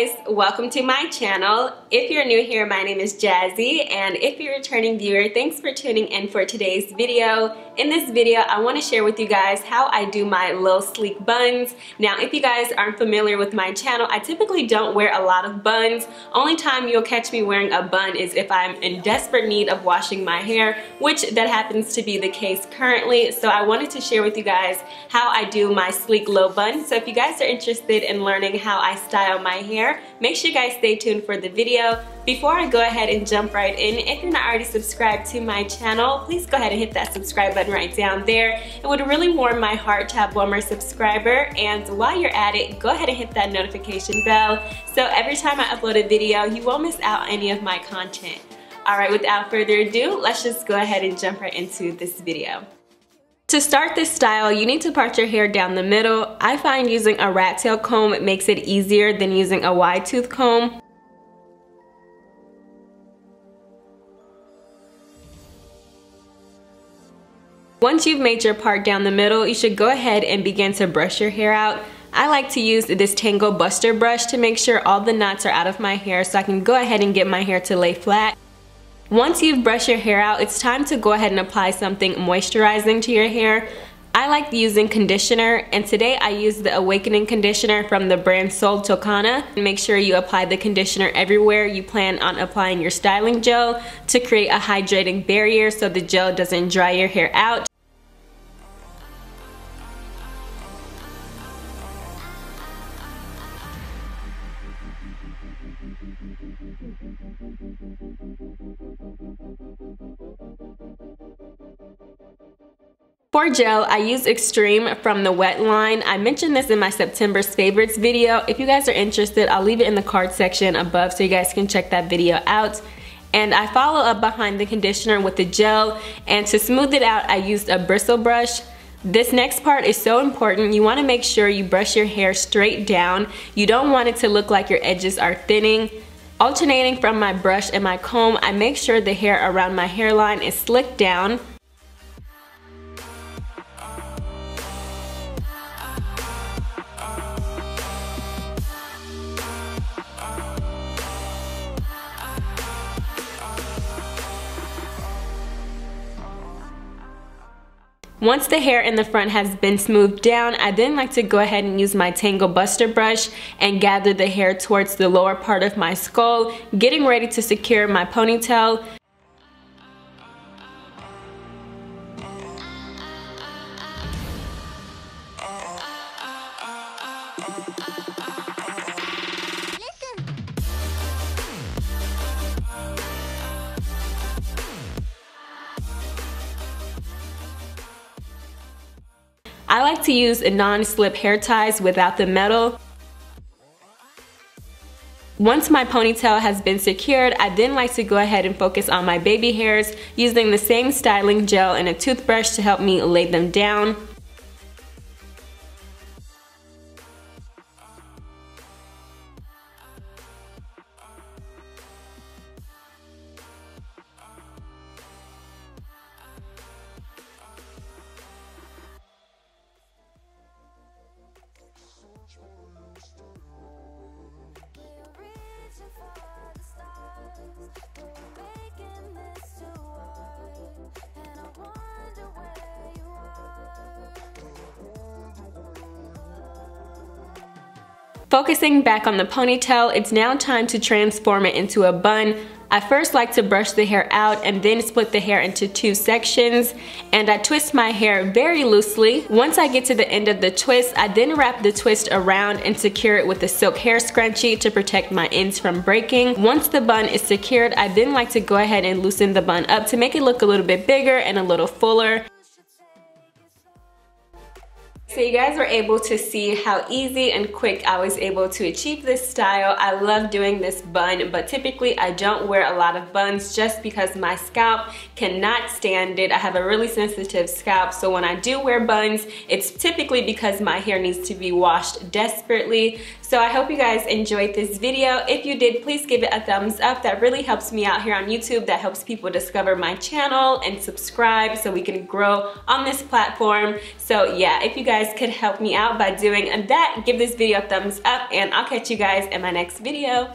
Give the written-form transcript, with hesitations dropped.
guys, welcome to my channel. If you're new here, my name is Jazzy, and if you're a returning viewer, thanks for tuning in for today's video. In this video, I want to share with you guys how I do my little sleek buns. Now, if you guys aren't familiar with my channel, I typically don't wear a lot of buns. Only time you'll catch me wearing a bun is if I'm in desperate need of washing my hair, which that happens to be the case currently. So I wanted to share with you guys how I do my sleek low bun. So if you guys are interested in learning how I style my hair, make sure you guys stay tuned for the video. Before I go ahead and jump right in, if you're not already subscribed to my channel, please go ahead and hit that subscribe button right down there. It would really warm my heart to have one more subscriber, and while you're at it, go ahead and hit that notification bell so every time I upload a video, you won't miss out on any of my content. Alright, without further ado, let's just go ahead and jump right into this video. To start this style, you need to part your hair down the middle. I find using a rat tail comb makes it easier than using a wide tooth comb. Once you've made your part down the middle, you should go ahead and begin to brush your hair out. I like to use this Tangle Buster brush to make sure all the knots are out of my hair so I can go ahead and get my hair to lay flat. Once you've brushed your hair out, it's time to go ahead and apply something moisturizing to your hair. I like using conditioner, and today I use the Awakening conditioner from the brand Sol Tocana. Make sure you apply the conditioner everywhere you plan on applying your styling gel to create a hydrating barrier so the gel doesn't dry your hair out. For gel, I use Xtreme from the Wet line. I mentioned this in my September's favorites video. If you guys are interested, I'll leave it in the card section above so you guys can check that video out. And I follow up behind the conditioner with the gel, and to smooth it out, I used a bristle brush. This next part is so important. You want to make sure you brush your hair straight down. You don't want it to look like your edges are thinning. Alternating from my brush and my comb, I make sure the hair around my hairline is slicked down. Once the hair in the front has been smoothed down, I then like to go ahead and use my Tangle Buster brush and gather the hair towards the lower part of my skull, getting ready to secure my ponytail. I like to use non-slip hair ties without the metal. Once my ponytail has been secured, I then like to go ahead and focus on my baby hairs using the same styling gel and a toothbrush to help me lay them down. Focusing back on the ponytail, it's now time to transform it into a bun. I first like to brush the hair out and then split the hair into two sections, and I twist my hair very loosely. Once I get to the end of the twist, I then wrap the twist around and secure it with a silk hair scrunchie to protect my ends from breaking. Once the bun is secured, I then like to go ahead and loosen the bun up to make it look a little bit bigger and a little fuller. So you guys were able to see how easy and quick I was able to achieve this style. I love doing this bun, but typically I don't wear a lot of buns just because my scalp cannot stand it. I have a really sensitive scalp, so when I do wear buns, it's typically because my hair needs to be washed desperately. So I hope you guys enjoyed this video. If you did, please give it a thumbs up. That really helps me out here on YouTube. That helps people discover my channel and subscribe so we can grow on this platform. So yeah, if you guys guys could help me out by doing that, give this video a thumbs up, and I'll catch you guys in my next video.